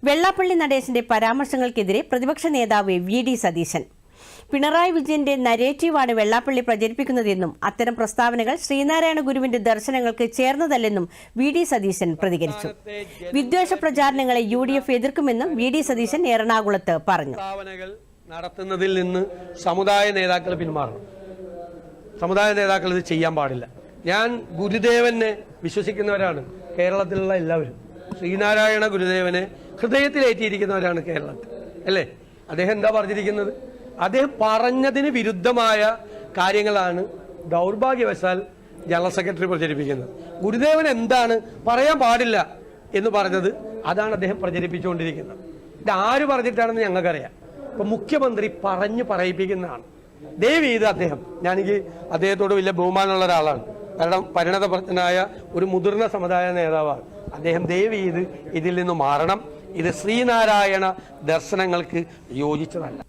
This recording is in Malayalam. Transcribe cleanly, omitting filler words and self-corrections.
വെള്ളാപ്പള്ളി നടേശന്റെ പരാമർശങ്ങൾക്കെതിരെ പ്രതിപക്ഷ നേതാവ് വി.ഡി. സതീശൻ. പിണറായി വിജയന്റെ നരേറ്റീവാണ് വെള്ളാപ്പള്ളി പ്രചരിപ്പിക്കുന്നതെന്നും അത്തരം പ്രസ്താവനകൾ ശ്രീനാരായണ ഗുരുവിന്റെ ദർശനങ്ങൾക്ക് ചേർന്നതല്ലെന്നും വി.ഡി. സതീശൻ പ്രതികരിച്ചു. വിദ്വേഷ പ്രചാരണങ്ങളെ UDF എതിർക്കുമെന്നും വി.ഡി. സതീശൻ എറണാകുളത്ത് പറഞ്ഞു. നടത്തുന്നതിൽ നിന്ന് സമുദായ നേതാക്കൾ പിന്മാറണം. സമുദായ നേതാക്കൾ ഇത് ചെയ്യാൻ പാടില്ല. ഞാൻ ഗുരുദേവനെ വിശ്വസിക്കുന്നവരാണ് കേരളത്തിലുള്ള എല്ലാവരും. ശ്രീനാരായണ ഗുരുദേവനെ ഹൃദയത്തിലേറ്റിയിരിക്കുന്നവരാണ് കേരളത്തിൽ, അല്ലേ? അദ്ദേഹം എന്താ പറഞ്ഞിരിക്കുന്നത്? അദ്ദേഹം പറഞ്ഞതിന് വിരുദ്ധമായ കാര്യങ്ങളാണ് ദൗർഭാഗ്യവശാൽ ജനറൽ സെക്രട്ടറി പ്രചരിപ്പിക്കുന്നത്. ഗുരുദേവൻ എന്താണ് പറയാൻ പാടില്ല എന്ന് പറഞ്ഞത് അതാണ് അദ്ദേഹം പ്രചരിപ്പിച്ചുകൊണ്ടിരിക്കുന്നത്. ഇത് ആര് പറഞ്ഞിട്ടാണെന്ന് ഞങ്ങൾക്കറിയാം. ഇപ്പം മുഖ്യമന്ത്രി പറയിപ്പിക്കുന്നതാണ്. ദയവ് ചെയ്ത് ഞാനെനിക്ക് അദ്ദേഹത്തോട് വലിയ ബഹുമാനമുള്ള ഒരാളാണ്. കാരണം പരിണതപ്രജ്ഞനായ ഒരു മുതിർന്ന സമുദായ നേതാവാണ് അദ്ദേഹം. ദയവ് ചെയ്ത് ഇതിൽ നിന്ന് മാറണം. ഇത് ശ്രീനാരായണ ദർശനങ്ങൾക്ക് യോജിച്ചതല്ല.